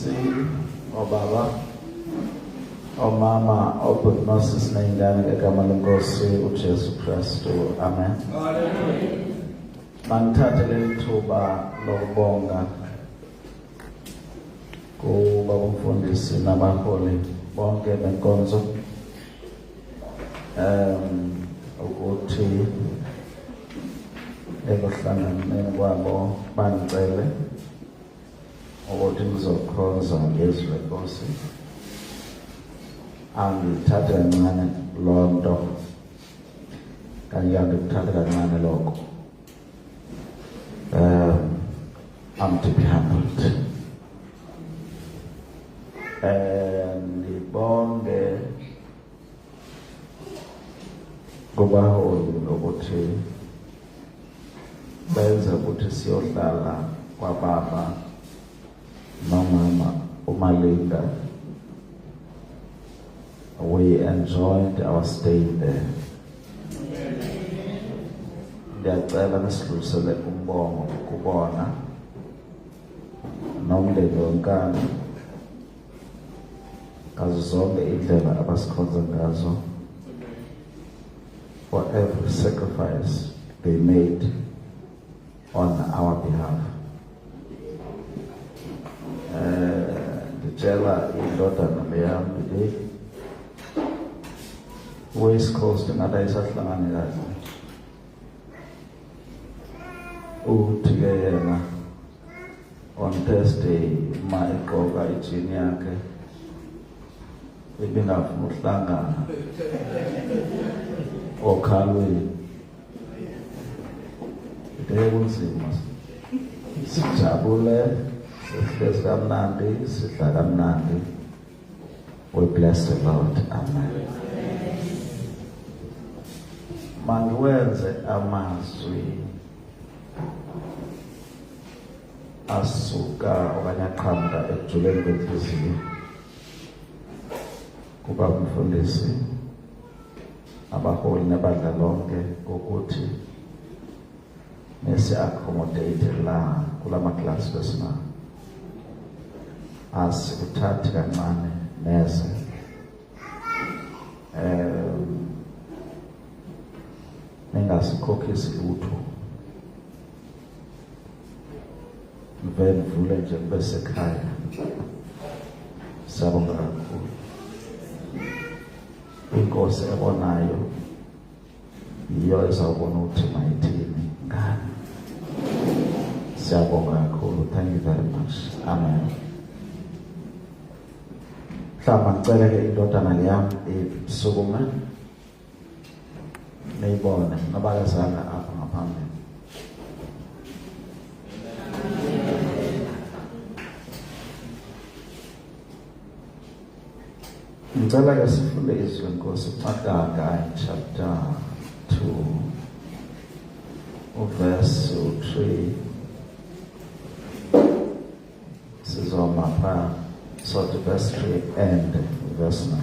Sisi, obaba, omama, obutnosis neyingane ngegama lenkosi uJesu Kristu. Amen. Mangithathe leli thuba lokubonga kuba umfundisi nabaholi bonke benkonzo ukuthi ekuhlanganeni kwabo bangicele ukuthi ngizokhonza ngezwi lenkosi. Angithathe kancane lonto kanti ngithathe kancane lokho. I'm to be humbled. Ngibonge kubaholi ukuthi benza ukuthi siyohlala kwababa nomama uMalinga. We enjoyed our stay there. Ngiyacela nesidlulisele umbongo kubona nomndeni wonkana ngazo zonke indlela abasikhonza ngazo, for every sacrifice they made on our behalf. Ngitshela indodana leyami le West Coast ngathi ayisahlangane kahle. Uthi-ke yena on Thursday ma egqoka ijini yakhe ebingafuna ukuhlangana okhalweni. Ite kunzima, sijabule, sihlezi kamnandi, sidla kamnandi. We bless the Lord. Amen. Mangiwenze amazwi asuka okanye aqhamuka ekujuleni kwenhliziyo kuba umfundisi, abaholi nebandla lonke ukuthi nesi-accommodate la kulamaklasi besinawo. Asikuthathi kancane neze. Ningasikhokhisi lutho. Ngivele ngivule nje kube sekhaya. Siyabonga kakhulu. Inkosi ebonayo yiyo ezawubona ukuthi mayithini ngani. Siyabonga kakhulu. Thank you very much. Amen. Mhlawumbe ngicele-ke indodana yami isukume niyibone nabakazana apha ngaphambili. Ngicela-ke sifunde izwi lenkosi kuMagaga chapter 2 verse 3. Sizoma pha so to verse 3 and verse 9.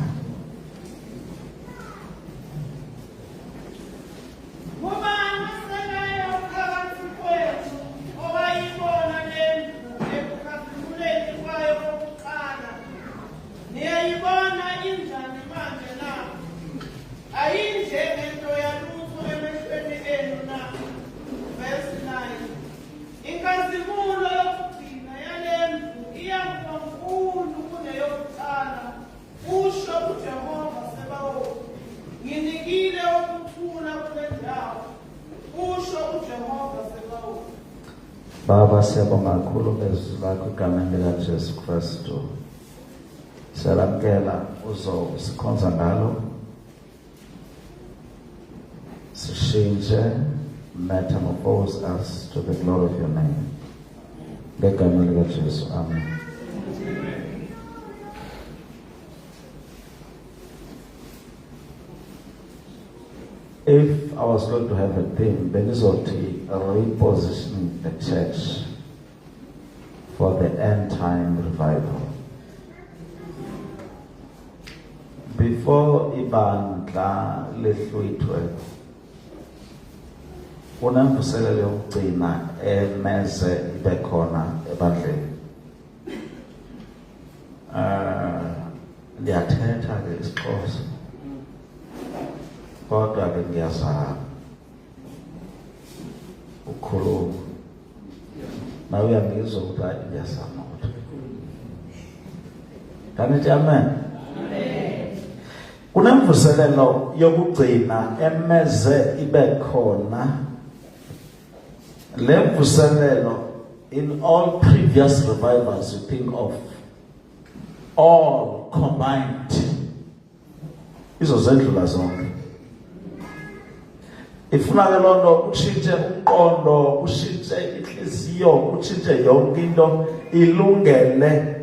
Baba, siyabonga kakhulu ngezwi lakho egameni likaJesu Kristu. Siyalamkela uzosikhonza ngalo, sishintshe, metamorphose us to the glory of your name. Ngegama likaJesu. Amen. If I was going to have a theme, bengizothi repositioning the church for the end time revival. Before ibandla lehlwithwe, kunemvuselelo yokugcina emeze ibe khona ebandleni. Ndiyathetha ke isiXhosa kodwa ke ngiyazama ukukhuluma nawe uyangizwa ukuthi hayi ngiyazama ukuthi kanti amen. Kunemvuselelo yokugcina emeze ibe khona. Le mvuselelo, in all previous revivals, you think of all combined. Izo zendlula zonke. Ifuna ke lonto ushintshe umqondo, ushintshe inhliziyo, ushintshe yonke into ilungele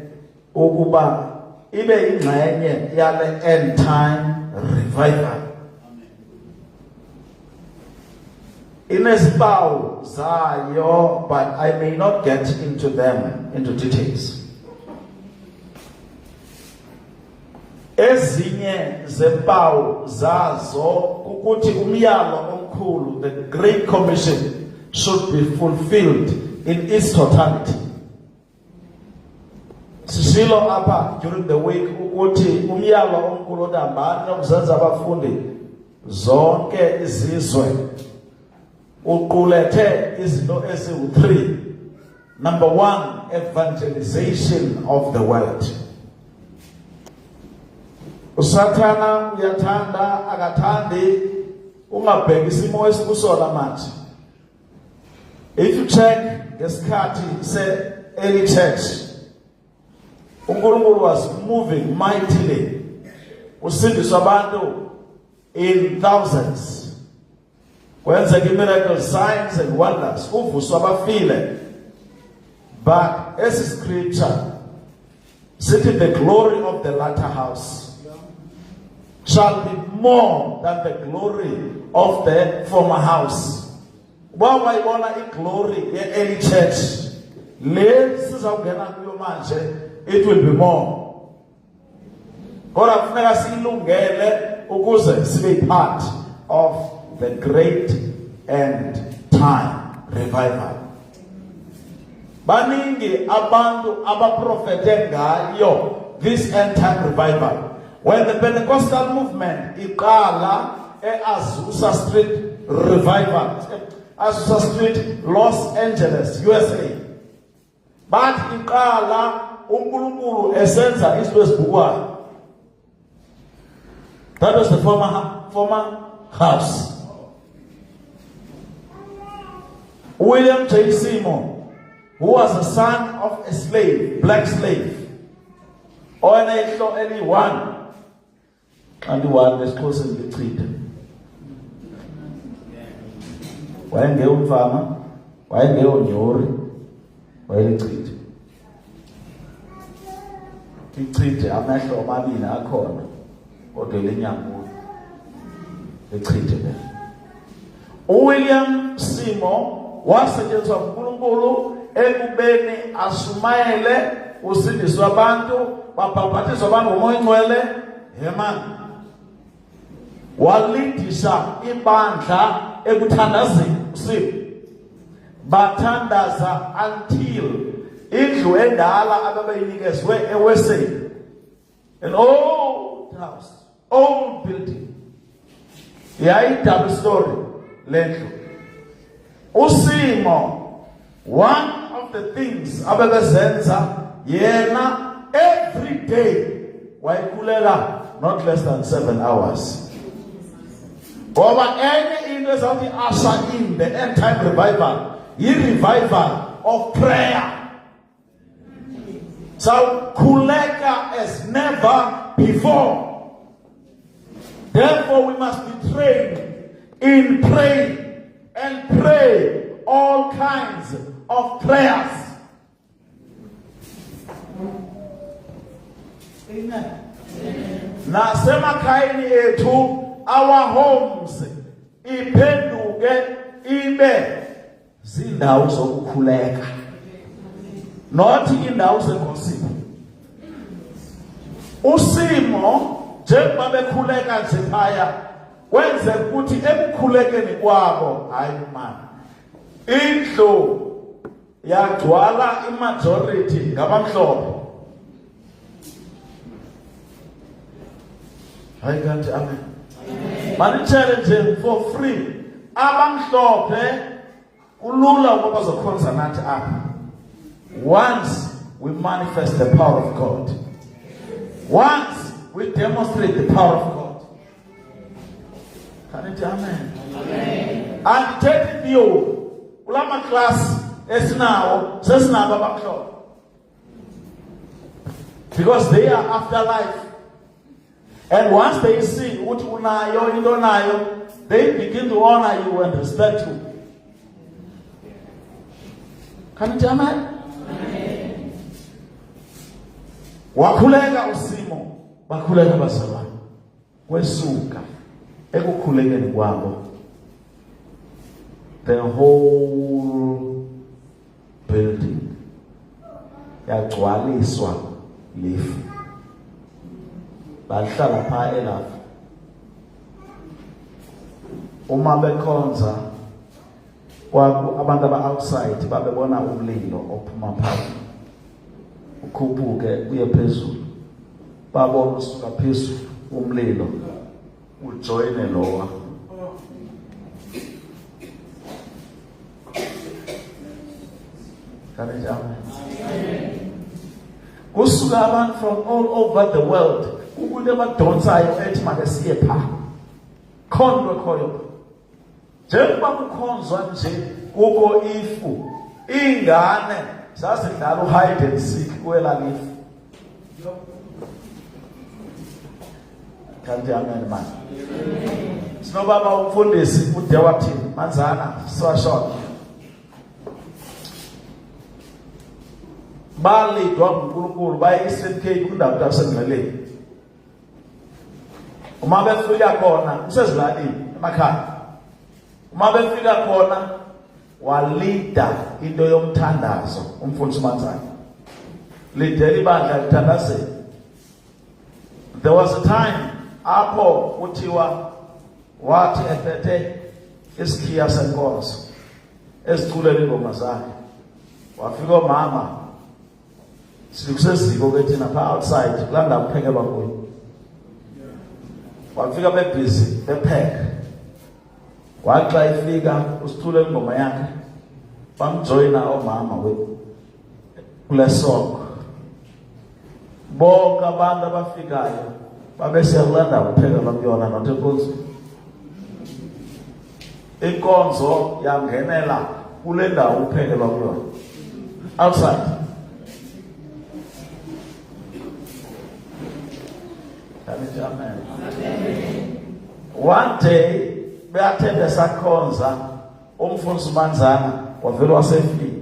ukuba ibe ingxenye yale end time revival. Inezimpawu zayo, but I may not get into details. Ezinye zempawu zazo ukuthi umyalo omkhulu, the Great Commission, should be fulfilled in its totality. Sishilo apha during the week ukuthi umyalo omkhulu odambani nokuzenza abafundi zonke izizwe uqulethe izinto eziwu-3. Number 1, evangelization of the world. Usathana uyathanda akathandi ungabheki isimo esikusona manje. If you check ngesikhathi se-early church, uNkulunkulu was moving mightily. Usindiswa abantu in thousands. Kwenzeka miracles, signs and wonders. Uvuswa abafile. But as scripture, sitting the glory of the latter house shall be more than the glory of the former house. While I want a glory in any church, it will be more. Or be part of the great end time revival. Baningi abantu abaprofete ngayo this end time revival. When the Pentecostal movement iqala Azusa Street revival, Azusa Street, Los Angeles, USA. But iqala uNkulunkulu esenza izinto ezibukwayo. That was the former house. William J. Seymour, who was the son of a slave, black slave, only one lesixhosa ngilichitha. Wayengeyomfama, wayengeyonyori, wayelichitha. Lichithe amehlo amabili akhona, kodwa lenyambulo lichithe le. uWilliam Seymour wasetshenziswa uNkulunkulu ekubeni ashumayele usindiswa abantu, babhaphathizwa abantu ngomoya ingcwele. Yemani walidisha ibandla ekuthandazeni uSipho. Bathandaza until indlu endala ababeyinikezwe eWeseli, an old house, old building, yayi-double story lendlu. uSimo, one of the things abebezenza yena every day wayikulela not less than 7 hours. Over any into ezawuthi usher in the end time revival, revival of prayer. So kuleka as never before. Therefore we must be trained in praying and pray all kinds of prayers. Amen. Nasema kaini etu, our homes ipenduke ibe zindawo zokukhuleka, not indawo zegossip. uSimo njengoba bekhuleka nje phaya, wenze ukuthi ekukhulekeni kwabo, hayi man, indlu yagcwala imajority ngabamhlophe. Hayi kanti amen. Manitshele for free. Abamhlophe kulula ukuba bazokhonza nathi apha. Once we manifest the power of God. Once we demonstrate the power of God. Can it amen? Amen. And taking you, ulama class esinawo sesinabo abamhlophe. Because they are after life. And once they see what unayo, you don't know, they begin to honor you and respect you. Can you tell me? Wakhuleka usimo, bakhuleka bazalwane. Kwesuka ekukhulekeni kwabo. The whole building yagcwaliswa lifu. Bahlala pha elapha. Uma bekhonza abantu aba-outside babebona umlilo ophuma phakathi. Ukhuphuke uye phezulu. Babona usuka phezulu umlilo ujoyine lowa. Kusuka abantu from all over the world. Ukude badonsayo ethi makasiye pha. Khondwe khoyo. Njengoba kukhonzwa nje kukho ifu. Ingane sasidlala hide and seek kwela lifu. Kanti amen man. Sinobaba umfundisi ude wathi manzana swashona. Balidwa nguNkulunkulu bayi-SNK kundawo yaseNgqeleni. Uma befika khona usezilalini emakhaya. Uma befika khona walida into yomthandazo umfundisi uManzana. Lidela ibandla lithandazela. There was a time apho kuthiwa wathi ephethe isikhiya senkonzo esiculela ingoma zakhe. Wafika omama sikuseziko ke thina pha outside kulanda kuphekelwa kuyo. Wafika bebusy bepheka. Waxa ifika usithule ingoma yakhe. Bamjoyina omama kule song. Bonke abantu abafikayo babeselanda kuphekelwa kuyona not enkonzo. Inkonzo yangenela kule ndawo kuphekelwa kuyona. Outside. Amen. One day, beathe besakhonza umfundisi uManzana wavela wasefile.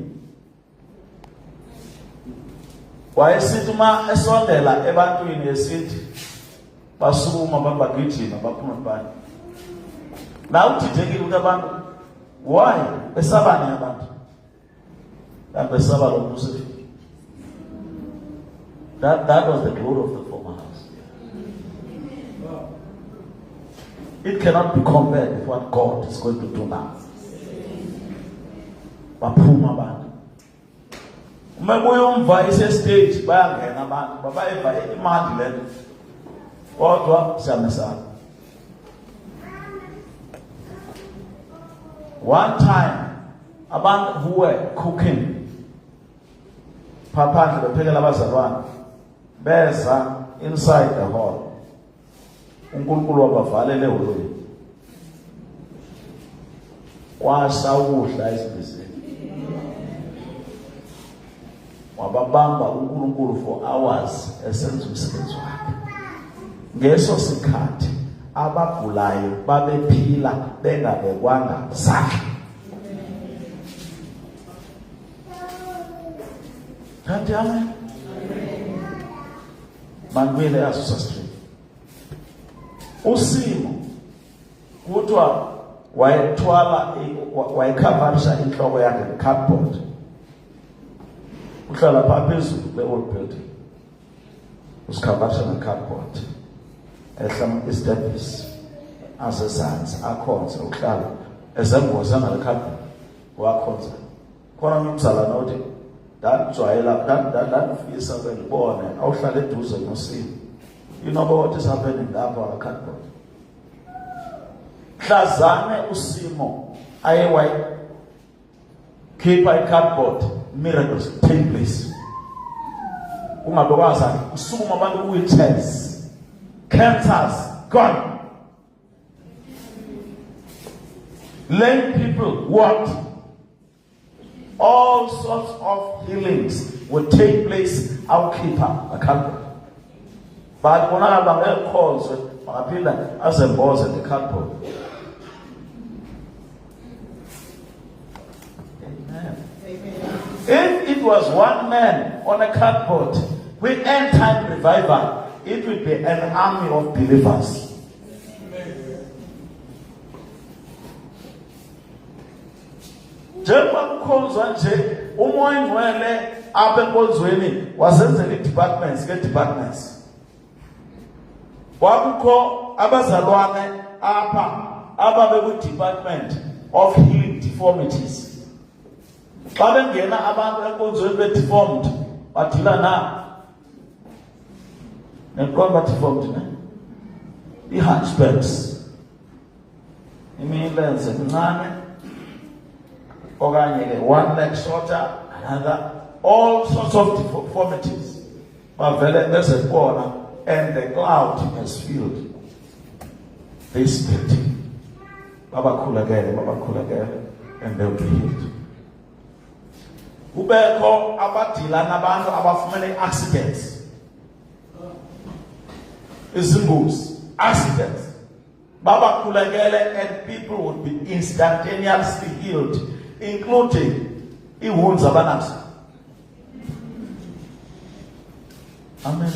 Wayesithi uma esondela ebantwini esithi basukuma babagijima baphuma phana. Na uthithekile ukuthi abantu why besabani abantu? Kanti besaba lo Moses. That was the glory of the former house. It cannot be compared with what God is going to do now. Baphuma abantu. Uma kuyumva stage bayangena abantu babayiva imali lento. Kodwa siyamesana. One time abantu who were cooking phandle bephekela abazalwane beza inside the hall. uNkulunkulu wabavalele uloyi. Wasawudla isibizeni. Wababamba uNkulunkulu for hours esenza umsebenzi wakhe. Ngeso sikhathi abagulayo babephila bengabekwanga sakhe. Kanti amen. Manwele Azusa Street. Usimo kuthiwa wayekhavarisha inhloko yakhe nge-cardboard. Uhlala phaa phezulu kwe-old building. Usikhavarisha nge-cardboard. Ehla istepisi asezantsi akhonza uhlala ezemboza ngale cardboard wakhonza. Khona umzalwane othi ndandijwayela ndandifisa bendibone awuhlala eduze nosimo. You know about what is happening lapha our cardboard. Mhlazane uSimo ayewayi khipha cardboard, miracles take place. Ungabekwazi usukuma abantu wheelchairs, cancers gone. Lame people walked. All sorts of healings would take place. Our keeper, a cardboard. But when I have calls, I feel like as a boss at the cardboard. Amen. If it was one man on a cardboard with end time revival, it would be an army of believers. Njengoba kukhonzwa nje umoya ngcwele apha enkonzweni wasenzela i-departments ke-departments. Kwakukho abazalwane apha ababe ku-department of healing deformities. Xa bengena abantu enkonzweni be-deformed badila na neqomba deformed ne i-hunchbacks, imilenze mncane okanye one leg shorter, another, all sorts of deformities. Bavele bese khona, and the cloud has filled this building. Baba khulekele, and they'll be healed. Kubekho abadila nabantu abafumene accidents. Izingozi, accidents. Baba khulekele, and people would be instantaneously healed, including wounds abanazo. Amen.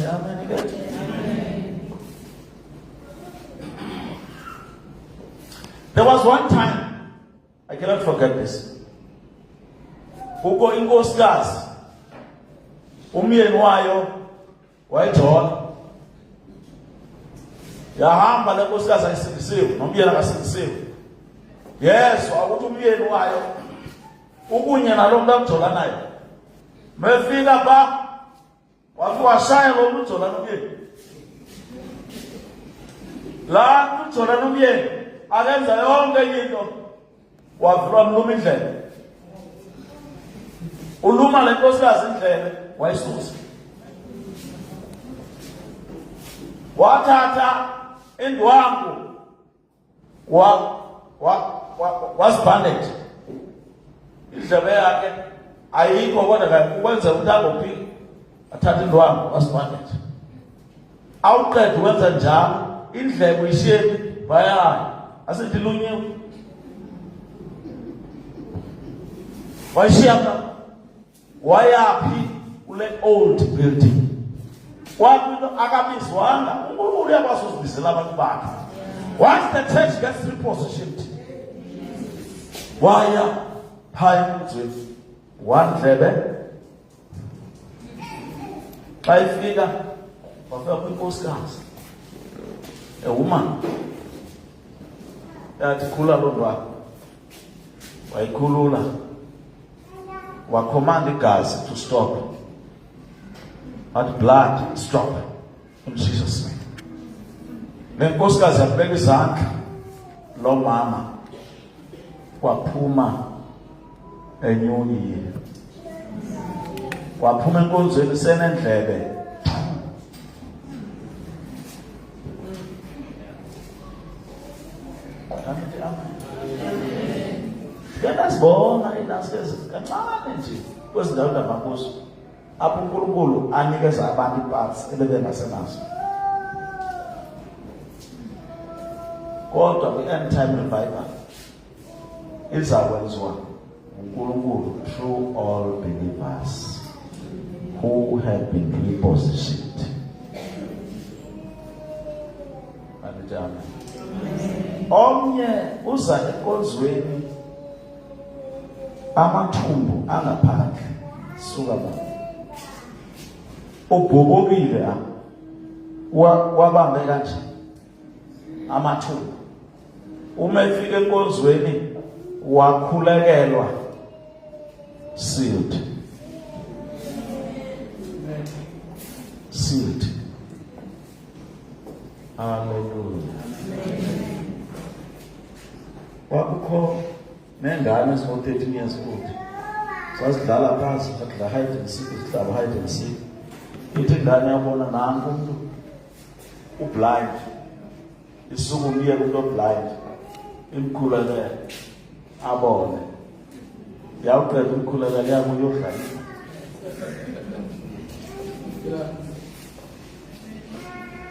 There was one time, I cannot forget this. Uko inkosikazi, umyeni wayo wayijola. Yahamba le nkosikazi ayisindisiwe, nomyeni akasindisiwe. Yes, wakuthi umyeni wayo ukunye nalomuntu amjola naye. Mefika ba wathi washaya lo muntu ujola nomyeni. La ujola nomyeni akenza yonke into wavula mluma indlela. Uluma le nkosikazi indlela wayisusa. Wathatha indwangu wasibandage. Indlebe yakhe ayikho kodwa ukwenza ukuthi angophila. Athatha indwangu wasibandage. Awuqeda ukwenza njalo indlebe uyishiyeni bayaya. Asithi lunyiwe. Wayishiyapha. Wayaphi kule old building. Kwathi akabizwanga uNkulunkulu uyakwazi ukuzibizela abantu bakhe. Once the church gets repositioned, waya pines with one ndlebe. Xa ifika wafika kwinkosikazi, a woman, yathi khula lo ndwangu. Wayikhulula, wacommand igazi to stop. At blood stop in Jesus' name. Le nkosikazi yabeka izandla lo mama waphuma enyuyile. Waphuma enkonzweni senendlebe. Yasibona inasikezi kancane nje kwezindawo zababuso. Apho uNkulunkulu anikeza abantu iparts ebebengasenazo. Kodwa kwi-end time revival izakwenziwa uNkulunkulu through all believers who have been repositioned. Omnye uza enkonzweni amathumbu angaphandle suka ba ubhobokile wabambe kanje amathumbu. Uma efika enkonzweni wakhulekelwa, sealed. Hallelujah. Kwakukho nengane so 13 years old. Sasidlala phansi sadla hide and seek, sidlala hide and seek. Ithi ingane yabona nanku umuntu ublind. Isukumile kumuntu blind. Imkhulekele abone. Yawuqeda umkhulekele yakho uyodlala.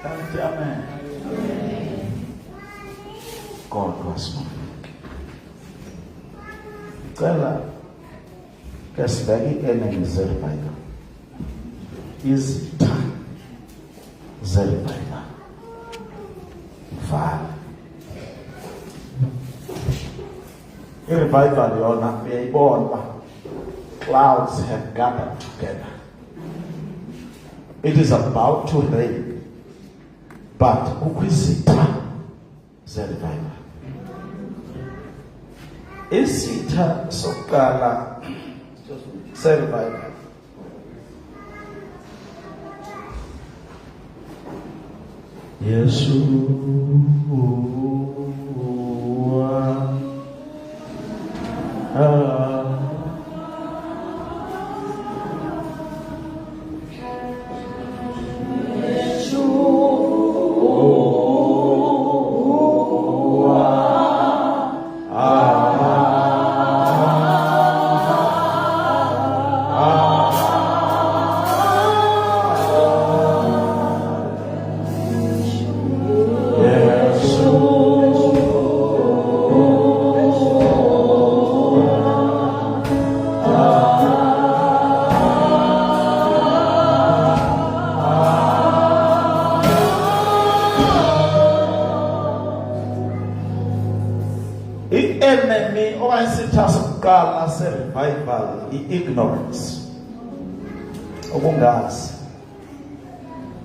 Thank you, amen. God was moving. Cela que sibeke enemy zelibhayika. Izitha zelibhayika. Mfana. I-revival yona uyayibona. Clouds have gathered together. It is about to rain. But kukho izitha zelibhayika. Isitha sokuqala selibhayika. I-enemy owayesitha sokuqala se-revival i-ignorance. Ukungazi.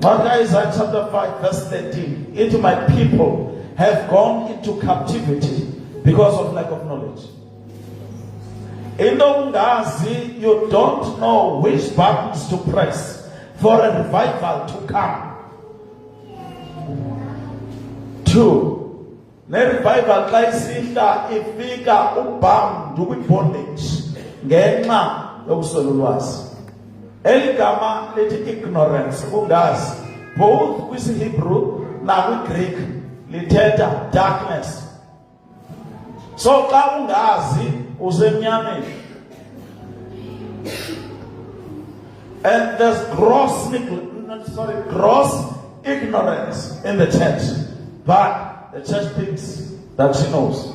Isaiah chapter 5 verse 13. Into my people have gone into captivity because of lack of knowledge. In Ungazi, you don't know which buttons to press for a revival to come. 2. Ne-revival xa isihla ifika ubam kwi-bondage ngenxa yokuswela ulwazi. Eli gama lithi ignorance, ukungazi, both kwisi-Hebrew nakwi-Greek lithetha darkness. So xa ungazi usemnyameni. And there's gross ignorance in the church. But the church thinks that she knows.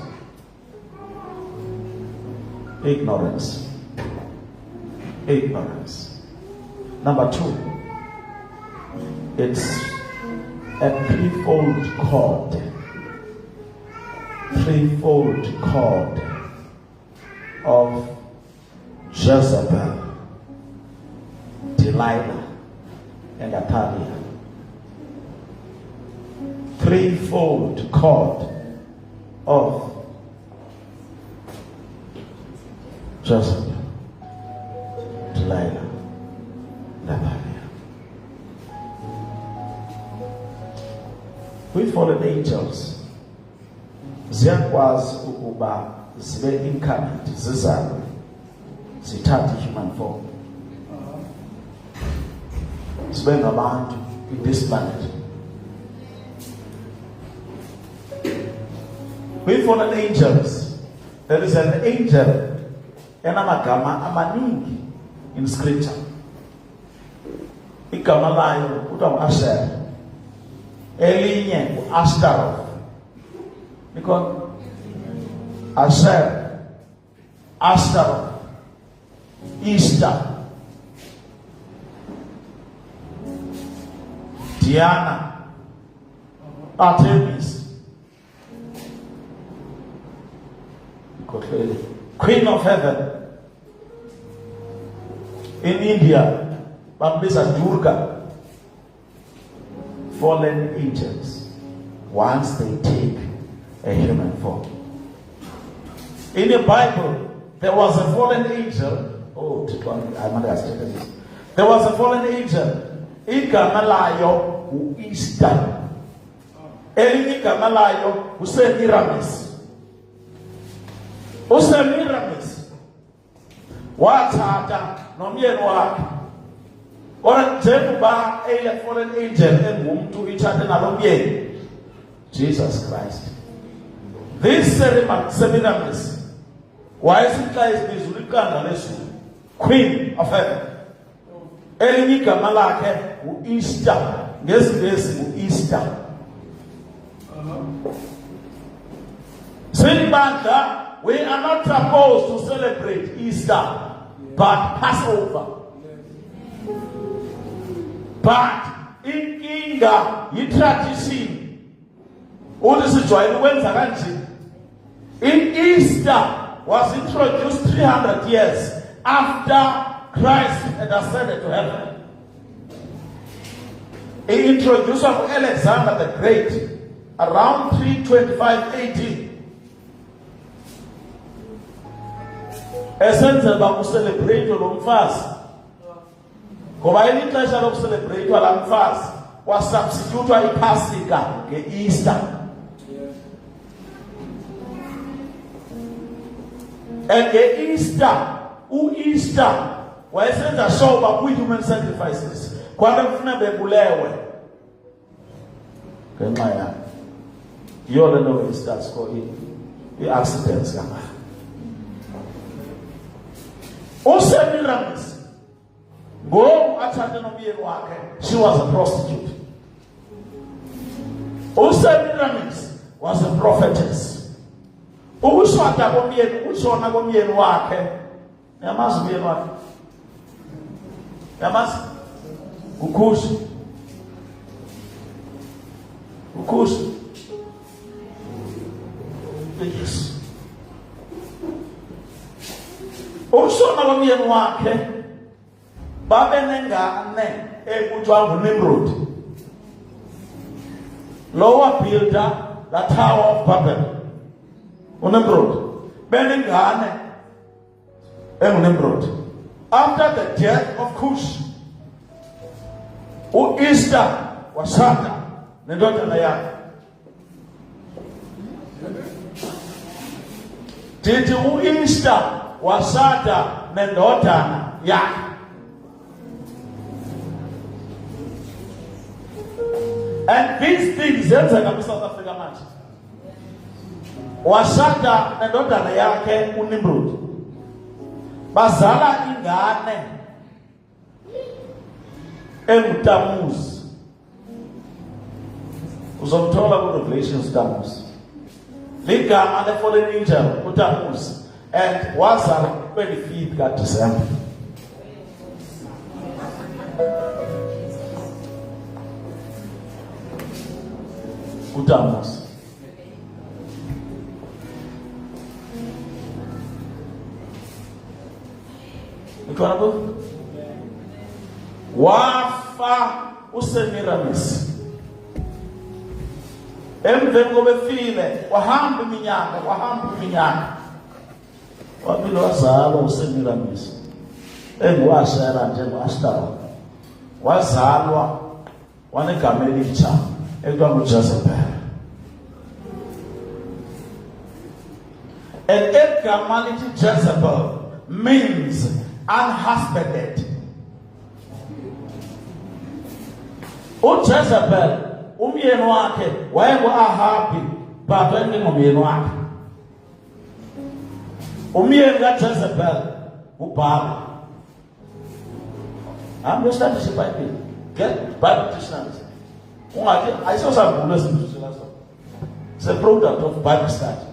Ignorance. Ignorance. Number 2, it's a threefold cord. Threefold cord of Jezebel, Delilah, and Athaliah. Threefold cord of Jezebel, Delilah, and Athaliah. We fallen angels ziyakwazi ukuba zibe incarnate, zizalwe zithathe human form, zibe ngabantu in this planet. We fallen angels. There is an angel enamagama amaningi in scripture. Igama layo kuthiwa ngu-Asher, elinye ngu-Ashtaroth. Because Asher, Ashtaroth, Easter, Diana, Artemis, Queen of Heaven. In India, bambiza Durga. Fallen angels, once they take a human form. In the Bible, there was a fallen angel. I might have stated this. There was a fallen angel. Igama layo u-Easter. elinye igama layo uSemiramis. uSemiramis wathatha nomyeni wakhe, kodwa njengoba fallen angel engumuntu ithathe nalo myeni Jesus Christ. This Semiramis wayesinhla izulu iqanda lesulu, Queen of Heaven. Elinye igama lakhe uEaster, ngesiNgesi uEaster. Sibandla, we are not supposed to celebrate Easter, but Passover. But inkinga yi-tradition. In Easter was introduced 300 years after Christ had ascended to heaven. He introduced of Alexander the Great around 325 AD. Esenzela ucelebrate lo mfazi. Ngoba ilixesha lokucelebrate la mfazi wasubstitute iPasika ngeEaster. And Easter, uEaster wayesenza sure ba human sacrifices. Kwaba kufuna bebulewe ngenxa yakhe. Yona lo Easter score i-accidents kama. uSemiramis ngoku athathe nomyeni wakhe, she was a prostitute. uSemiramis was a prophetess. Ukushada komyeni, ukushona komyeni wakhe, yamazi umyeni wakhe, yamazi uKhushi. Yes. Ukushona komyeni wakhe babe nengane ekuthiwa nguNimrod, lower builder the Tower of Babel. uNimrod benengane enguNimrod. After the death of Cush, uEaster washada nendodana yakhe. Dithi uEaster washada nendodana yakhe. And these things zenzeka eSouth Africa manje. Washada nendodana yakhe uNimrod. Bazala ingane enguTammuz. Uzomthola kuRevelations Tammuz. Ligama le-fallen angel uTammuz. And wazala 25th kaDisemba. uTammuz. Wafa uSemiramis. Emveni kobefile wahamba iminyaka. Wabilo wazalwa uSemiramis. EnguAshera njengoAshtaroth. Wazalwa wanegama elitsha ekuthiwa nguJezebel. And egama lithi Jezebel means unhusbanded. uJezebel umyeni wakhe wayengu-Ahabi, but wayengengomyeni wakhe. Umyeni kaJezebel uBhala. Hambe-study iBhayibhile. Get Bible dictionaries. Ungathi ayisosabhulo esintuthela sona. It's a product of Bible study.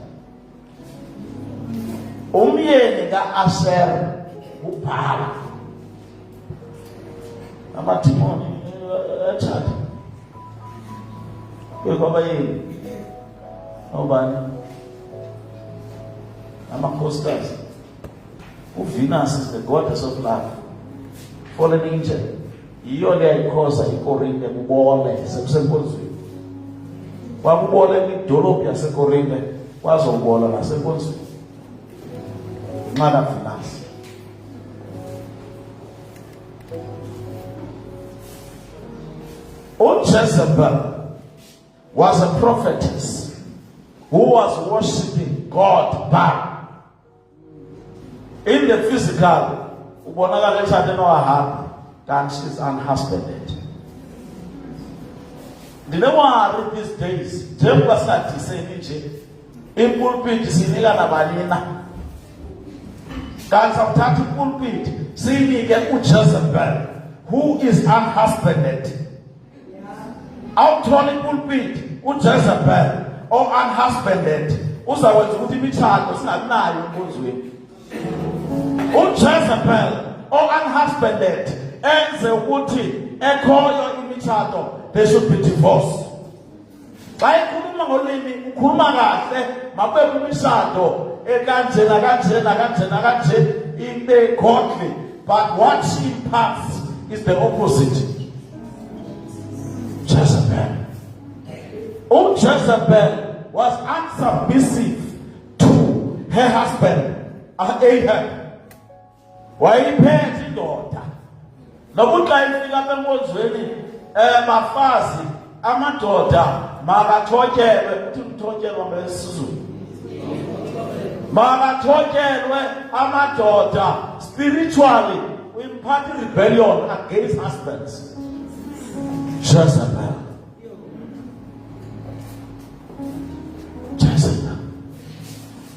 Umyeni kaAsher uBhala. Amadimoni echata. Kwaba yini? Obani? Amakhosikazi. uVenus is the goddess of love. Fallen angel. Iyo le ayikhoza iKorinte kubole semsembonzweni. Wakubole idolophu yaseKorinte wazobola nasembonzweni. Nxana Venus. uJezebel was a prophetess who was worshipping God back. In the physical, and she's unhusbanded. The no one these days, Jem was not to say in pulpit, Sinica Nabalina. Guys of Tati pulpit, see me get Jezebel, who is unhusbanded. Out trolley pulpit, Jezebel, or unhusbanded, who's our to child was not now in Jezebel, or unhusbanded, and the woody, and call your imitator, they should be divorced. By Kurumangolini, Kurumagate, Mabe Misado, in the godly, but what she imparts is the opposite. Jezebel. Oh, Jezebel was unsubmissive to her husband, Ahab. Why he paid his daughter? Nobody like Mozweni, Mafasi, Amadota, Magatoke, Magatoke, Amadota, spiritually, we impart rebellion against husbands. Jezebel. Jezebel.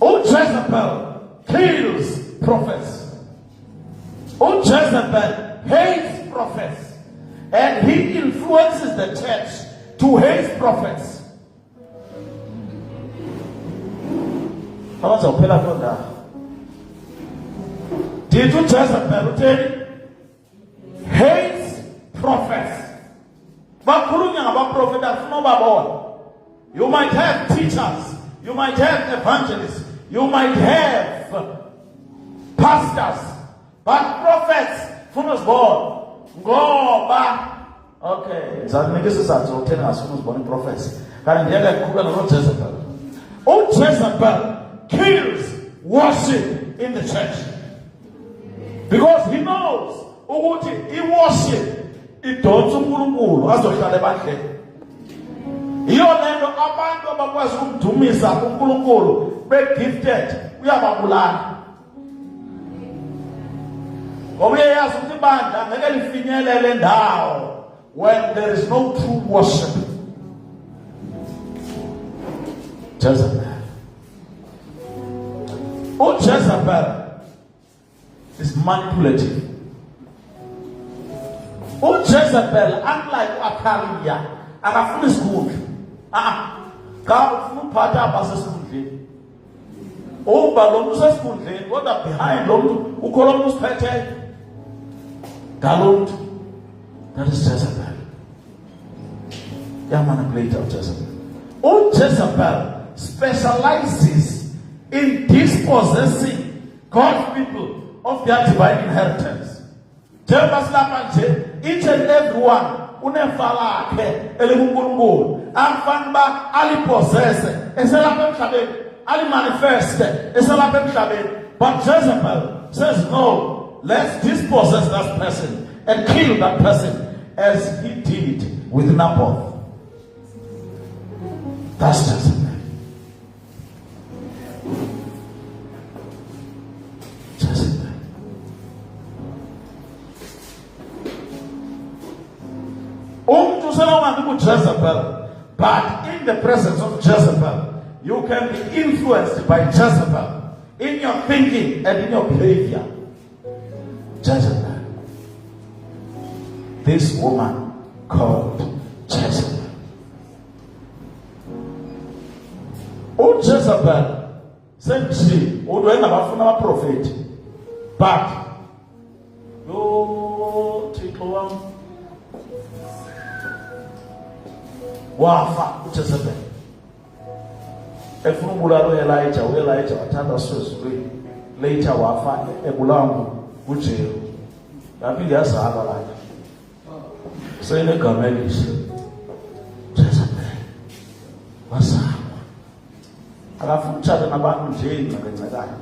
Oh, Jezebel kills prophets. Oh, Jezebel hates prophets, and he influences the church to hate prophets. Did you Jezebel hates prophets? But you might have teachers, you might have evangelists, you might have pastors, but prophets from us born go back. Okay, this is as born prophets. Oh, Jezebel kills worship in the church because he knows he worship. It don't as Yolendo abantu abakwazi ukudumisa uNkulunkulu be gifted uyababulala. Ngoba uyazi ukuthi ibandla ngeke lifinyelele ndawo when there is no true worship. Jezebel. Oh, Jezebel is manipulative. Oh, Jezebel, unlike Akaria, akafuna school. God uphatha abasesikhundleni. Uba lo muntu usesikhundleni kodwa behind lo muntu ukho lo usiphethe galonto. That is Jezebel. Manipulate of Jezebel. Oh, Jezebel specializes in dispossessing God's people of their divine inheritance. Each and every one unefala akhe elikunkulunkulu amfanba alipossesse eselapha emhlabeni alimanifeste eselapha emhlabeni. But Jezebel says no, let's dispossess that person and kill that person as he did with Naboth. That's Jezebel. Jezebel, but in the presence of Jezebel, you can be influenced by Jezebel in your thinking and in your behavior. Jezebel. This woman called Jezebel. Oh, Jezebel said she would win a prophet, but wafa Jezebel. Efuna ubulalo Elijah, Elijah wathanda sozwe. Later wafa ebulawa uJehu. Laphi yazalwa la. Sele gamelisha. Jezebel. Wasaba. Akafuna ukuthatha nabantu nje ngancedana.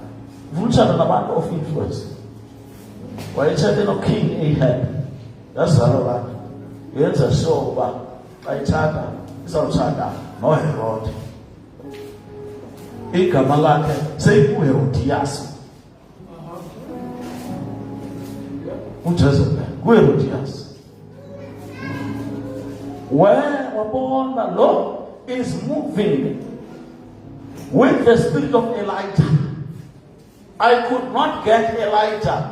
Ufuna ukuthatha nabantu of influence. Wayethathe no King Ahab. Yazalwa la. Yenza sure ba ayithanda izawuthanda noHerod. Igama lakhe sekuHerodias. uJezebel, kuHerodias. Where upon the Lord is moving with the spirit of Elijah. I could not get Elijah.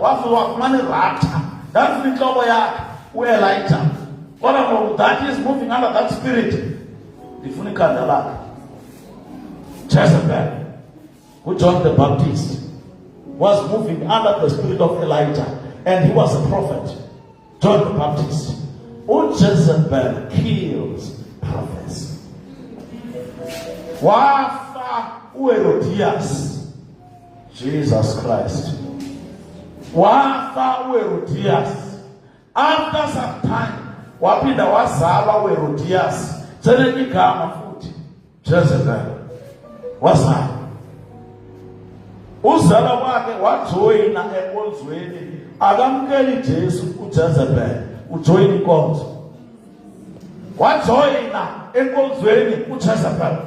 That's the trouble with Elijah. That is moving under that spirit. Jezebel, who John the Baptist was moving under the spirit of Elijah, and he was a prophet. John the Baptist. Jezebel kills prophets. Wafa uHerodias. Jesus Christ. Wafa uHerodias. After some time, wapinda wazala uHerodias. Igama futhi Jezebel. Wazala. Uzala wakhe wajoyina enkonzweni. Akamkeli Jesu uJezebel. Ujoyina inkonzo. Wajoyina enkonzweni uJezebel.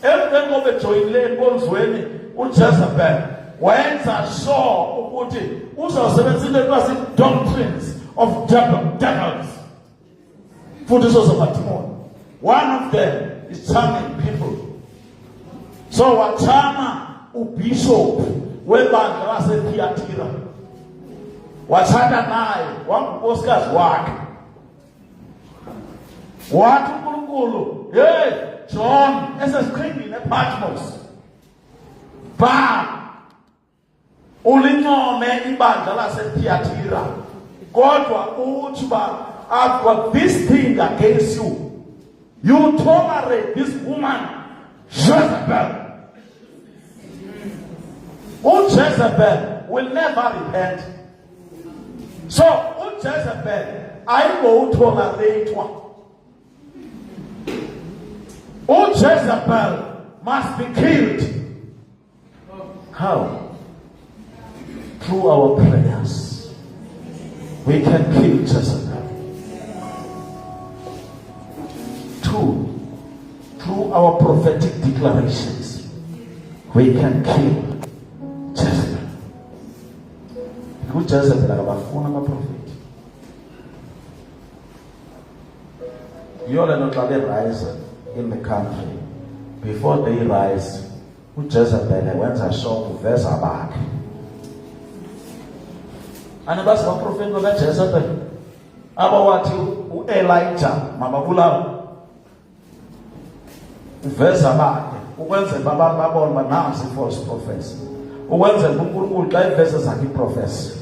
Emveni kobe joyinile enkonzweni uJezebel wenza sure ukuthi uzosebenzisa into doctrines of devils. Futhi sozobathona. One of them is charming people. So wachama ubishop webandla laseThyatira. Wathanda naye wangunkosikazi wakhe. Wathi uNkulunkulu, hey John esesiqhingini ePatmos. Ba ulincome ibandla laseThyatira. Kodwa uthi ba, I've got this thing against you. You tolerate this woman, Jezebel. Jezebel will never repent. So, Jezebel, I will tolerate one. Jezebel must be killed. How? Through our prayers. We can kill Jezebel. Two, through our prophetic declarations, we can kill Jezebel. Who Jezebel akabafuna abaprofeti. Yole not they rise in the country. Before they rise, who Jezebel wenza show kuveza bakhe. Anabasi abaprofeti bakaJezebel abawathi uElijah mababulawa. Uveza bakhe ukwenza abantu babone banasi false prophets. Ukwenza uNkulunkulu xa iveza zakhe iprofesi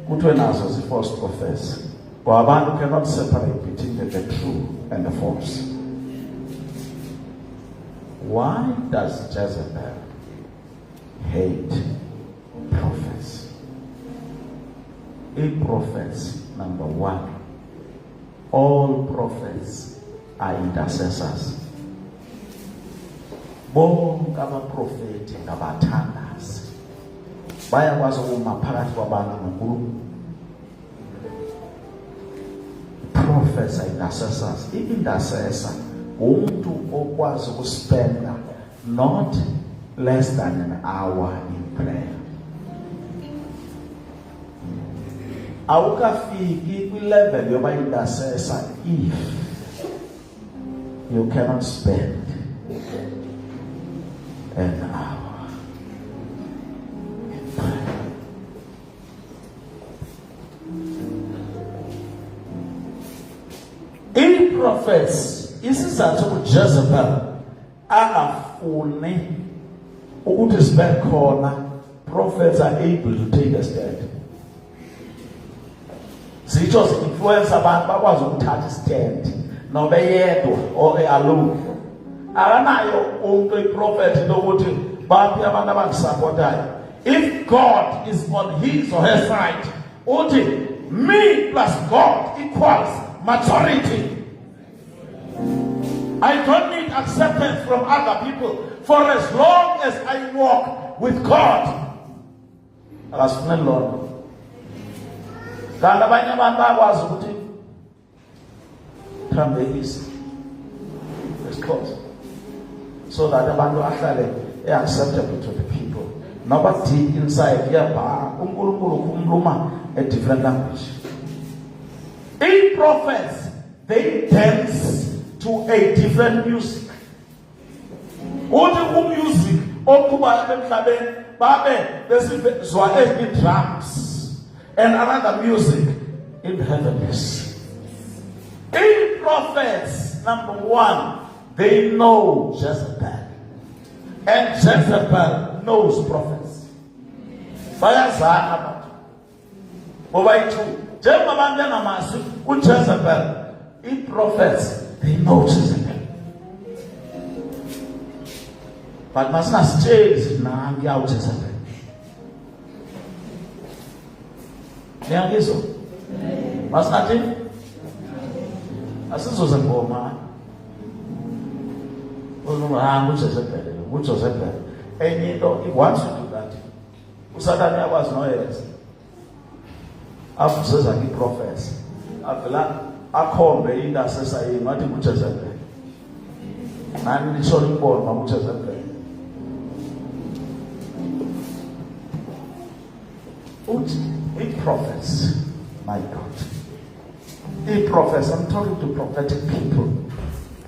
kuthiwe nazo false prophets. But abantu cannot separate between the true and the false. Why does Jezebel hate prophets? Prophets, number one, all prophets are intercessors. Bonke abaprofeti ngabathandazi. Bayakwazi ukuma phakathi kwabantu noNkulunkulu. Prophets are intercessors. I-intercessor umuntu okwazi ukuspenda not less than an hour in prayer. Awukafiki kwi-level yoba intercessor if you cannot spend an hour in prayer. In prophets, isizathu uJezebel angafuni ukuthi sibe khona, prophets are able to take a stand. Sitsho influence abantu bakwazi ukuthatha stand nobe yedwa or alone. Akanayo umuntu iprofeti lokuthi baphi abantu abangisupportayo. If God is on his or her side, uthi me plus God equals majority. I don't need acceptance from other people for as long as I walk with God. Akasifuna Lord. Kanti abanye abantu bakwazi ukuthi thambe isi. Let's close. so that abantu ahlale acceptable to the people. Noba deep inside, a different language. In prophets, they dance to a different music. Music, drums and another music in the heavens. In prophets, number one, they know Jezebel. And Jezebel knows prophets. Jezebel, in prophets, they know Jezebel. But must not stay now Jezebel. Must not do. As this was a woman. Which was Jezebel. And you know, he wants to do that. Usadania was no yes. After says I give prophets. I call the intercessor, not the Jezebel. And it's all important about Jezebel. Eight prophets, my God. 8 prophets, I'm talking to prophetic people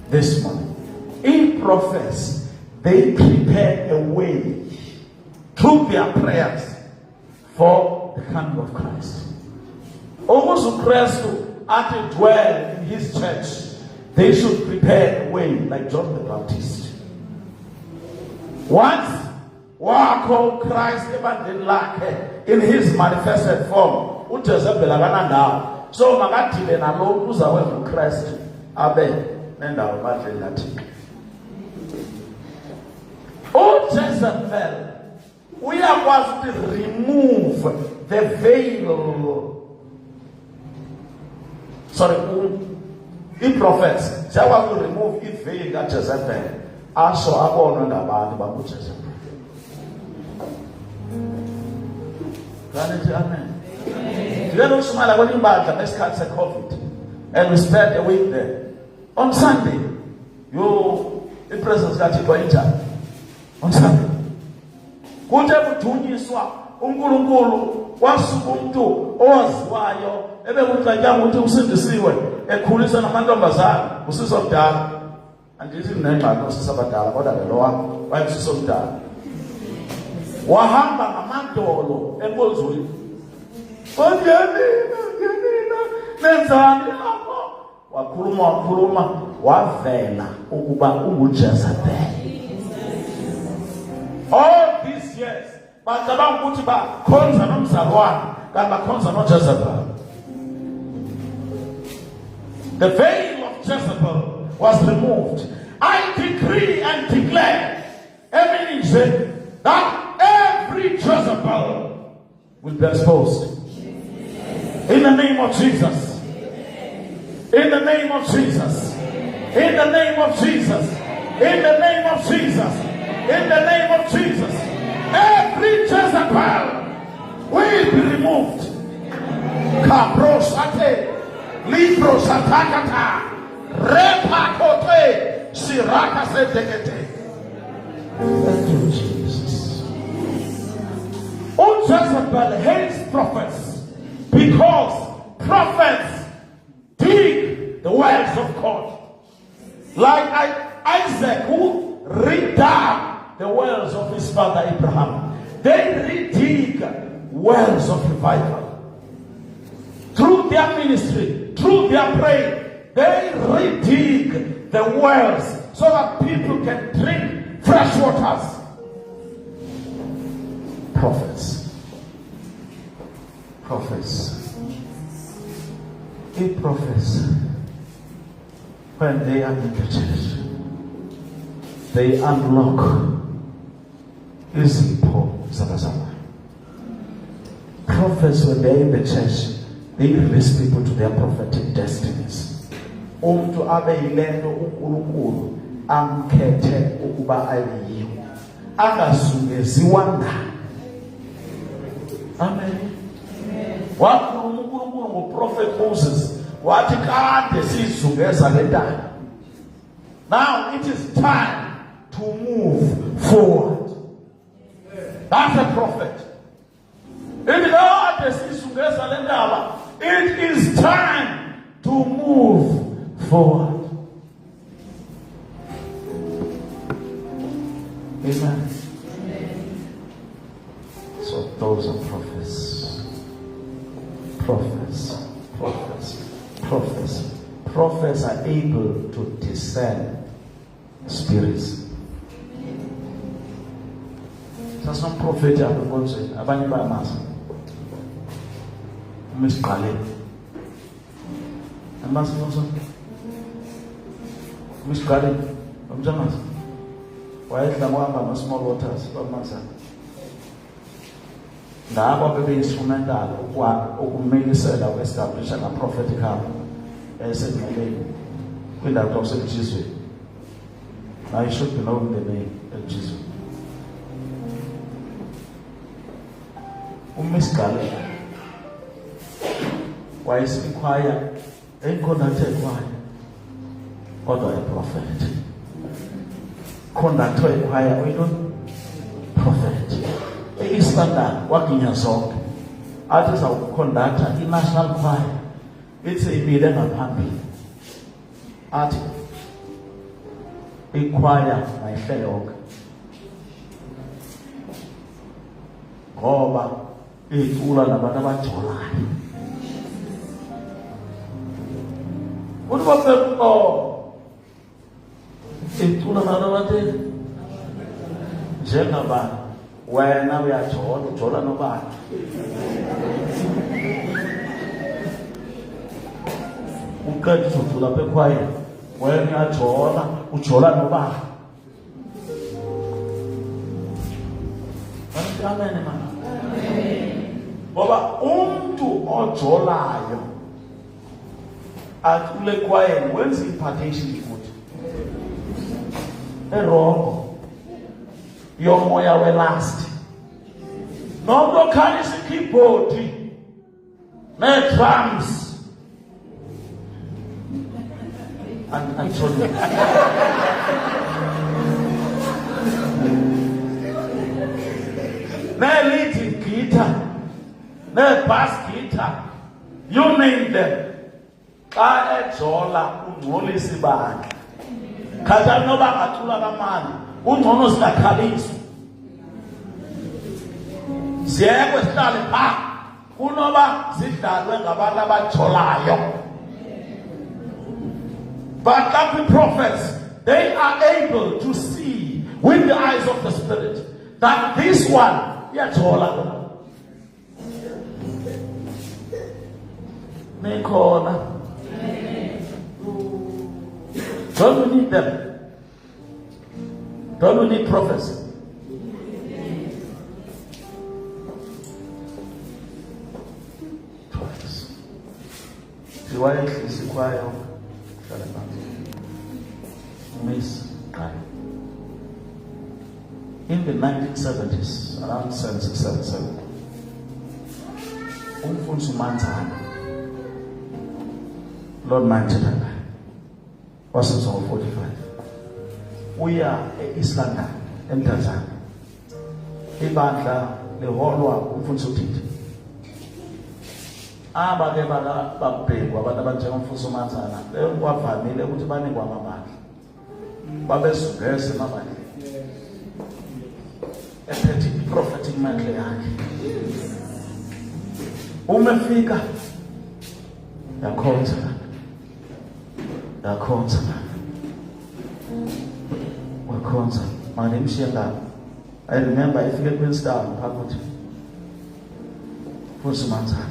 this morning. 8 prophets, they prepare a way through their prayers for the coming of Christ. Almost to Christ to dwell in his church, they should prepare a way like John the Baptist. Once called Christ in his manifested form, so Magatile na lo uzawe for Christ abe nenda ubahle ngathi. Jezebel, we are supposed to remove the veil. Sorry, the prophets, they want to remove the veil that Jezebel. Also, I want to know about Jezebel. Amen. Let us smile when you back the next cancer COVID. And we spent a week there. On Sunday, the presence got you going on Sunday. Whatever to you swap, Unguru, Wasubuntu, Ozwayo, everyone like young to send the seaway, a coolest and a man of Bazaar, who says of Dal, and this is named by Moses Sabadal, what are the lower, why is of Dal? Wahamba Amandolo, and Wolzui. Wakuruma wavela ukuba Jezebel. All these years, but the konza nomzalwane kanti konza no Jezebel. The veil of Jezebel was removed. I decree and declare that every Jezebel will be exposed. In the name of Jesus. In the name of Jesus. In the name of Jesus. In the name of Jesus. In the name of Jesus. Every Jezebel will be removed. Kabrosate, Librosataka, Repakote, Sirakase. Thank you, Jesus. Jezebel hates prophets. Because prophets dig the wells of God. Like Isaac, who redug the wells of his father Abraham. They redig wells of revival. Through their ministry, through their praying, they redig the wells so that people can drink fresh waters. Prophets. 8 prophets, when they are in the church, they unlock prophets, when they're in the church, they release people to their prophetic destinies. Umntu abe yilento uNkulunkulu amkhethe ukuba ayiyo, angazungeziwa ngayo. Amen. Wakhuluma prophet Moses wathi kade sizungeza le ntaba. Now it is time to move forward. That's a prophet. It is time to move forward. Amen. So those are prophets. Prophets. Prophets. Prophets. Prophets are able to discern spirits. So some prophets are going to say, abanye bayamazi. Umisiqale. Amazi mose. Umisiqale. Umjamazi. Wayedla ngohamba no-small waters bamazi. Ngabo bebe-instrumental ukumilisela uku-establisha nga-prophetic hub esemceleni kwindawo kwasemjizweni. Now you should be knowing the name of Jesus. Umisiqale wayesikwaya enkondathe kwaya kodwa a-prophet. Conductor ekwaya uyintoni? Prophet. E-Eastern waginya zonke athi zawukhondaktha i-national choir ithi imile ngaphambili athi ikwaya mayihlele yonke ngoba icula nabantu abajolayo. Uthi bafeko icula nabantu abatheni njengabani? Wena uyajola, ujola nobani? Uqeda ukujula lapha ekhwayeni, wena uyajola, ujola nobani? Amen, mama. Ngoba umuntu ojolayo acule ekhwayeni wenza impartation futhi erongo yomoya welast. Nomuntu okhalisa i-keyboard ne-drums andithole ne-lead guitar ne-bass guitar, you name them. Xa ejola ungcolisa ibandla. Khathani noba ngacula kamandi ungcono singakhaliswa. Ziyekwe sihlale phaa kunoba zidlalwe ngabantu abajolayo. But like the prophets, they are able to see with the eyes of the Spirit that this one yajola. Mekhona. Don't we need them? Don't we need prophets? Prophets. In the 1970s, around 76-77, Umfundisi uManzana, Lord Manchester, was in 45. We are East London, eMthatha. Ibandla leholwa umfundisi uThidi. Abake babhekwa abantu abanjengomfundisi uManzana kwavamile ukuthi banikwa amabandla. Babesugese amabandla. Ephethe prophetic mantle yakhe. Umefika yakhonza. Wakhonza. Manje imshiya. I remember ifike Queenstown phakathi. Mfundisi uManzana.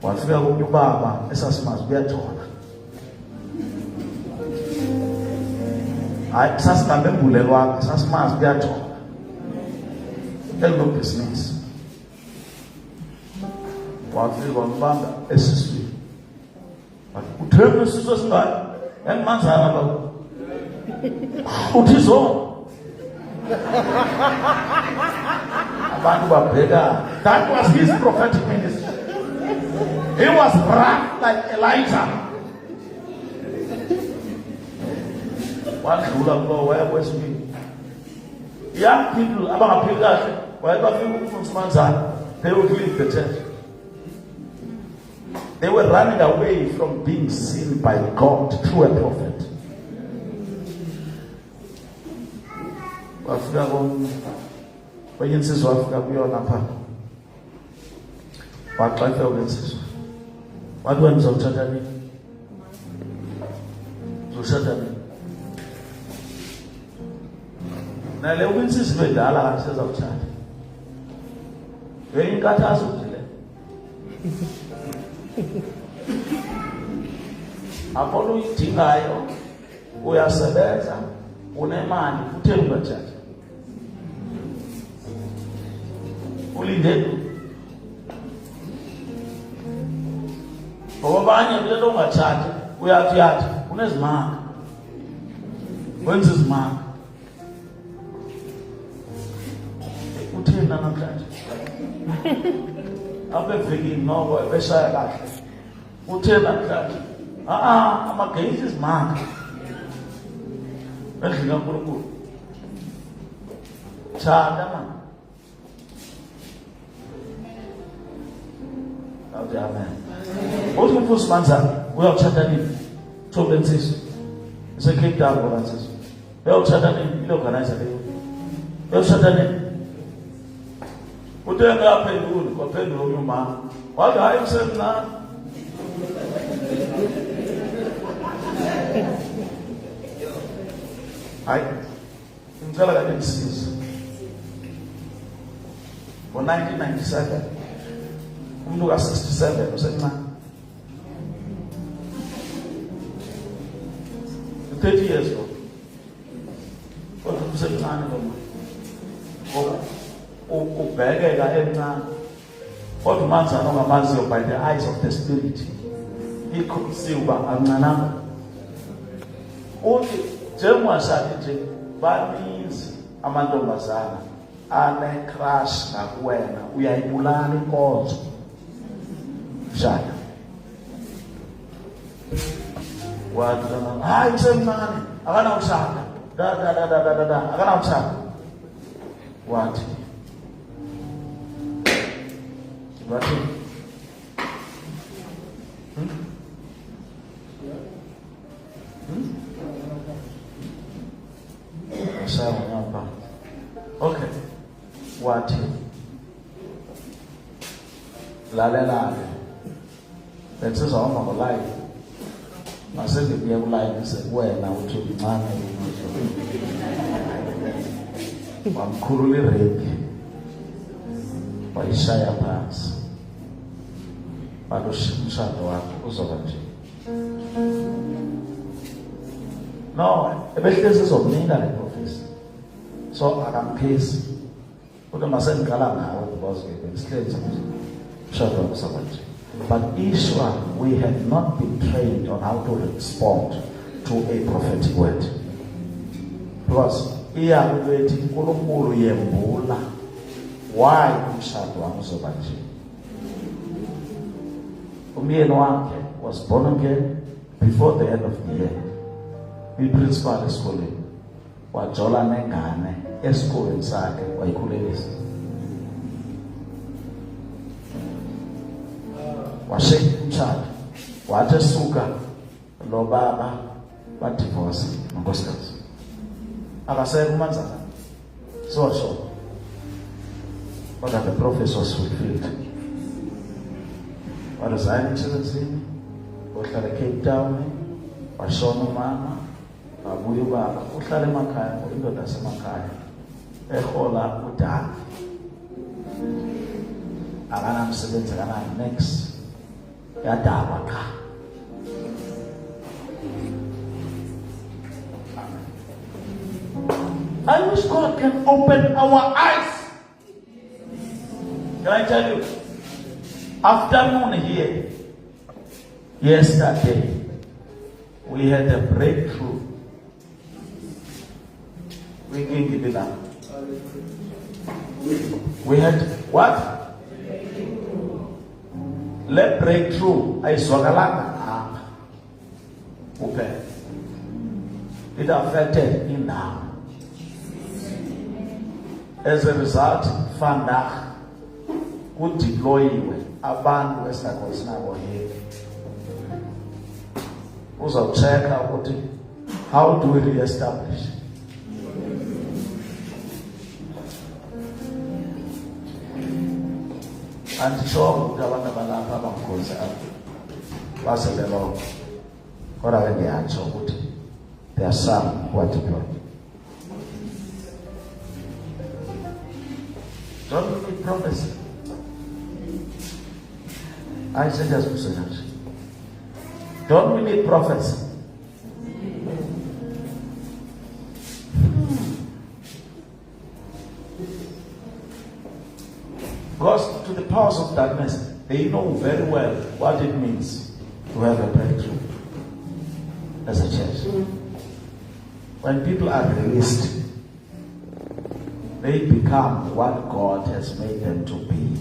Wafika kubaba esasimazi kuyajola. Hayi sasingambe embulelwanga, sasimazi kuyajola. Hello business. Wafika wambamba esiswini. Uthembe isizwe singani? Engimanzana lo. Uthi zo. Abantu babheka. That was his prophetic ministry. He was rough like Elijah. wadlula kulo waya kwesibili. Young people abangaphili kahle wayebafika umfundisi Manzana, they would leave the church. They were running away from being seen by God through a prophet. Wafika kwenye insizwa wafika kuyona pha. Waxaxa ukensizwa. Wathi wena uzothatha nini? Uzothatha nini? Nale ukensizwa bedala kanti sezawuthatha. Ngenye inkathazo nje le. Apho uyidingayo uyasebenza unemali utheni ungathatha. Ulindele ngoba abanye kulento ungathathi uyathi unezimanga wenza izimanga. Utheni namhlanje apha evekini noko beshaya kahle utheni namhlanje amageyisi izimanga endlini kaNkulunkulu. Thanda man. Amen. Uthi umfundisi Manzana uyawuthatha nini? Thobe nsizwa. Cape Town ngoba nsizwa. Uyawuthatha nini? Ile organizer leyo. Uyawuthatha nini? Uthe ngaphendula kwaphendula umama. Wathi hayi msemnani. Hayi. Ngicela kade ngisiza. Ngo-1997 umuntu ka-67 usencane. 30 years old. Kodwa usencane lo muntu. Ngoba ubhekeka emncane. Kodwa uManzana ongamaziyo by the eyes of the spirit. Ikhosi uba ancananga. Uthi njengwashadi nje baninzi amantombazana ane-crush nakuwena uyayibulala inkonzo. Shada. Wathi hayi msemncane akanawushada. Akanawushada. Wathi okay. Wathi lalelale bensizawuhamba ngolive masendibuye kulive sekuwena uthi uncane wamkhulula ireki wayishaya phansi umshado wakho uzoba nje. No, ebehlezi izomnika le profesi. So akamphesi kodwa masendiqala ngawe because ngesihlezi umshado wakho uzoba nje. But Ishwa, we have not been trained on how to respond to a prophetic word. Because iyakubethi uNkulunkulu yembula why umshado wami uzoba nje. Umyeni wakhe was born again before the end of the year. Principal esikoleni wajola nengane esikoleni sakhe wayikhulelisa. Washaya umshado wathi esuka lo baba badivorce ngonkosikazi. Akasekho uManzana. So but the prophecy was fulfilled. Waresign emsebenzini wahlala Cape Town washona umama wabuya ubaba uhlala emakhaya indoda yasemakhaya ehola udala akanamsebenzi akanayo next yadaba cha. I wish God can open our eyes. Can I tell you? Afternoon here, yesterday, we had a breakthrough. We can give it up. We had what? Let breakthrough. I saw the land. it affected indawo. As a result, Vandag could deploy abantu esingakho sinabo here. Check out how do we re-establish? And show the abantu abalapha abangikhozi baselelo kodwa ke ngiyatsho ukuthi there are some who are deployed. Don't we need prophecy? I said just to say that. Don't we need prophets? Because to the powers of darkness, they know very well what it means to have a breakthrough as a church. When people are released, they become what God has made them to be.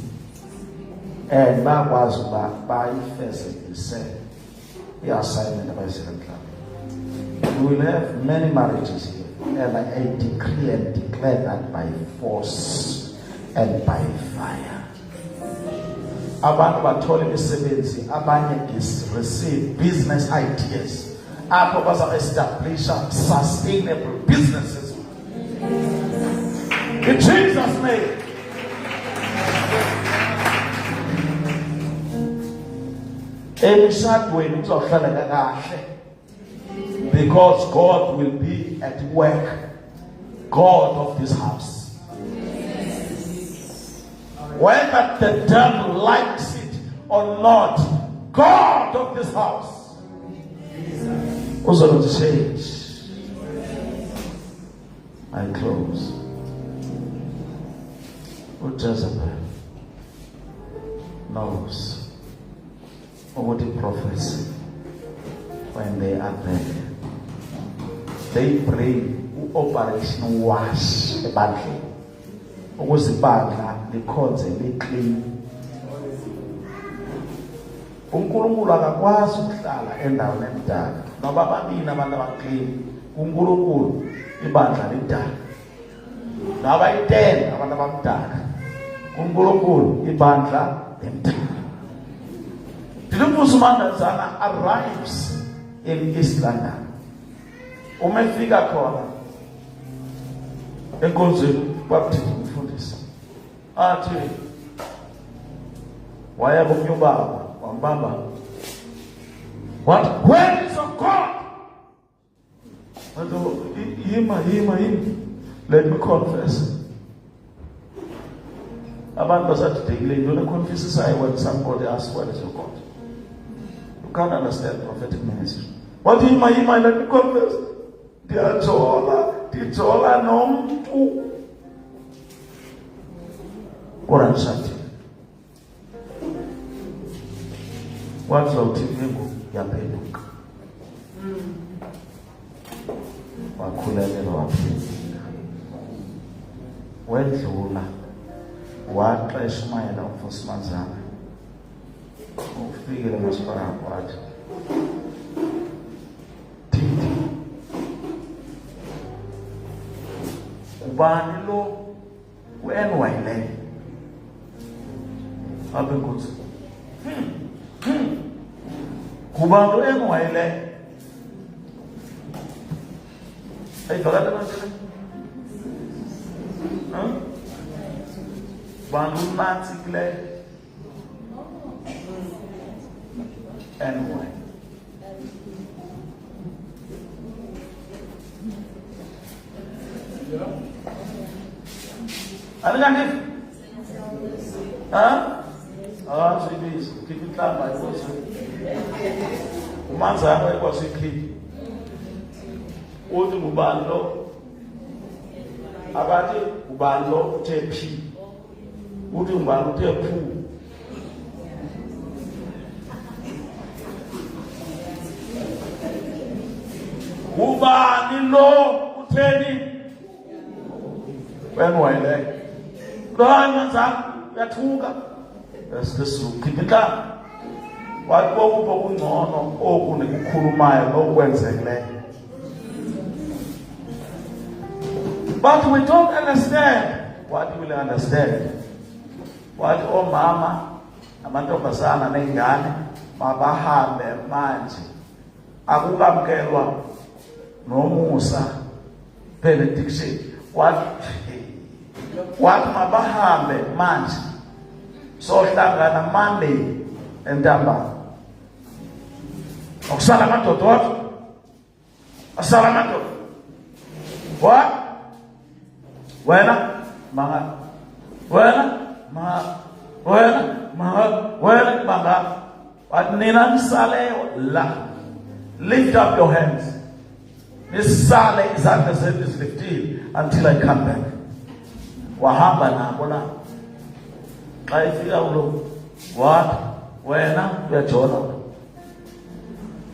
And that was by first he said, the assignment of Israel. We will have many marriages here, and I decree and declare that by force and by fire. Abantu bathole imisebenzi, abanye receive business ideas. Apho baza establish sustainable businesses. In Jesus' name. Because God will be at work, God of this house. Whether the devil likes it or not, God of this house was going to change. I close. Who Jezebel knows what the prophets, when they are there, they bring operation wash the battle. Ukuzibandla likhonze liclean. uNkulunkulu akakwazi ukuhlala endaweni emdaka noba babini abantu abaclean. uNkulunkulu ibandla lidala. Naba i-10 abantu abamdaka. uNkulunkulu ibandla lemdaka. Dilupus Mandazana arrives in East London. Umefika khona enkonzweni kwakuthi umfundisi athi waya kumnyubaba wambamba, what? Where is your God? Him. Let me confess. Abantu basathekile into confesses when somebody asks where is your God. You can't understand prophetic ministry. What him, let me confess. Diatola nomtu. Koran shati. What's out in yapeluk? Wakulele wapeluk. Wedlula. Waqesha mayela umfosimanzana. Ufikile masipara kwathi. Ubani lo wenwayile abenkosi kubantu enwayile ayivakala manje bantu nansi kule enway Alangani? Sibisi, khipha inhlamba ayikhosi. Umanzana ayikhosi ikhipha. Uthi ngubani lo? Abathi ubani lo uthe phi? Uthi ngubani uthe phu? Ubani lo utheni? Wenwayile. Lwana zami uyathuka esizulu khipha wathi kokupho kungcono oku nikukhulumayo lokwenzekileyo But we don't understand. What will understand? What omama amantombazana nengane mabahambe manje akukamkelwa nomusa benediction. What mabahambe manje sohlangana Monday entambama okusala amadoda asala amadoda what wena manga but nina nisale la. Lift up your hands. Nisale izandla zenu zilifted until I come back. Wahamba nabo la. Xa ifika ulo what wena uyajona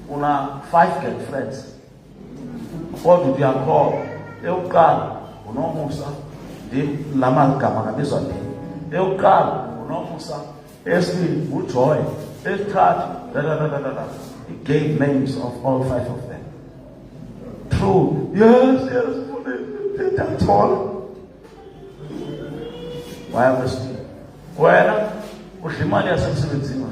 una 5 girlfriends. What do you call? Euqala unomusa lamagama ngabizwa nini. Euqala unomusa, esibili uJoy, esithathu He gave names of all 5 of them. True. Yes, that's all. Why was it? Wena uhlimali yasemsebenzini.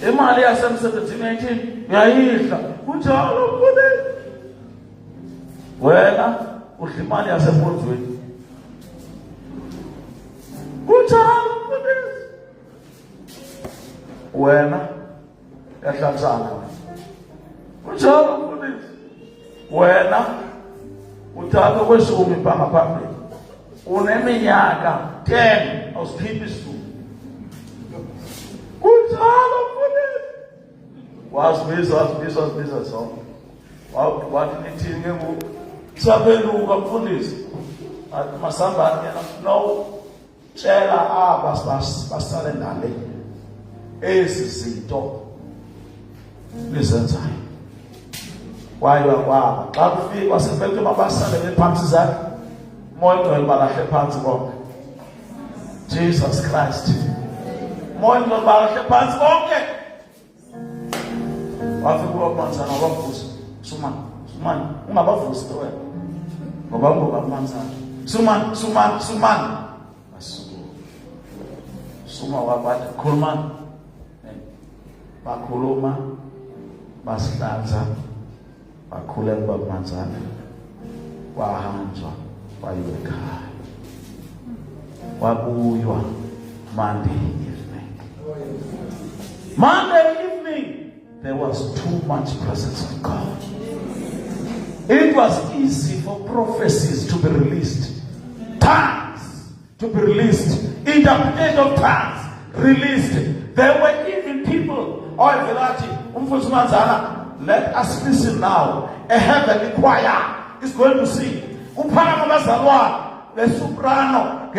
Imali yasemsebenzini yayithi uyayidla. Kunjalo mfowethu. Wena uhlimali yasemfundweni. Kunjalo mfowethu. Wena yahlanzana. Kunjalo mfowethu. Wena uthatha kweshumi phambili. Uneminyaka 10 awusikhiphi isizulu. Kunjalo mfowethu. Wasibiza sonke. Wathi nithini ke ngoku? Sabeluka mfundisi. Athi masambani yena no tshela aba basale ndale. Ezi zinto lizenzayo. Kwayiwa kwaba. Xa kufika sefike mabasale ngephansi zakhe. Moya ngcwele balahle phansi konke. Jesus Christ. Moya ngcwele balahle phansi konke. Wafika umanzana wabavusa. Sumani, ungabavusi wena. Ngoba ngobamanzana. Sumani. Suma wabathi khulumani. Bakhuluma, basihlanza, bakhuleka bamanzana. Wahanjwa, wayiwa ekhaya. Wabuywa Monday evening, there was too much presence of God. It was easy for prophecies to be released, tongues to be released, interpretation of tongues released. There were even people, let us listen now. A heavenly choir is going to sing. The soprano,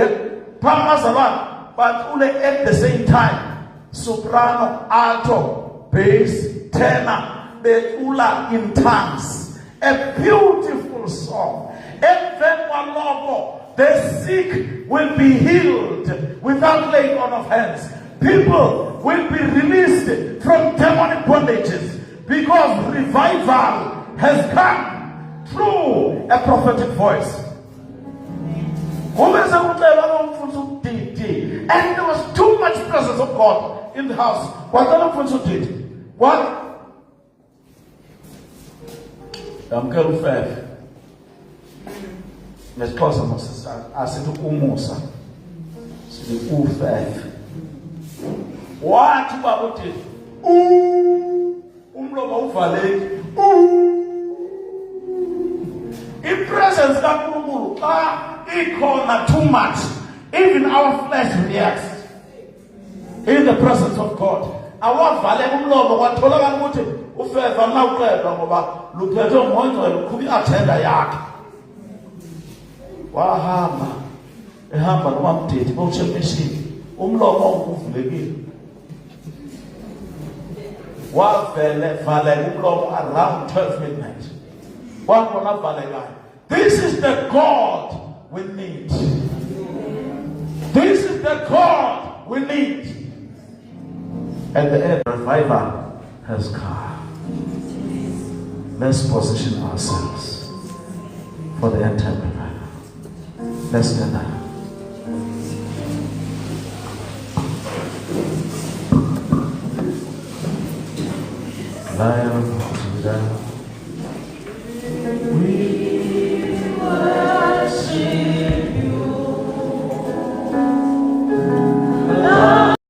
but at the same time, soprano, alto, bass, tenor, beula in tongues. A beautiful song. The sick will be healed without laying on of hands. People will be released from demonic bondages because revival has come through a prophetic voice. And there was too much presence of God in the house. What the did? What? I'm going to nesixhosa mosisa asithi umusa sithi ufefe wathi baba uthi umlomo uvaleki ipresence kaNkulunkulu xa ikhona too much, even our flesh reacts in the presence of God. Awavaleka umlomo kwatholakala ukuthi ufefe nawuqedwa ngoba luphethe umonjo lukhulu i-agenda yakhe. Wahamba ehamba noma mdedi bowushemeshini umlomo uvulekile. Wavele valeka umlomo around 12 midnight. Wabona valekayo. This is the God we need. This is the God we need. At the end, revival has come. Let's position ourselves for the end time revival. Let's stand up. Lion of Judah.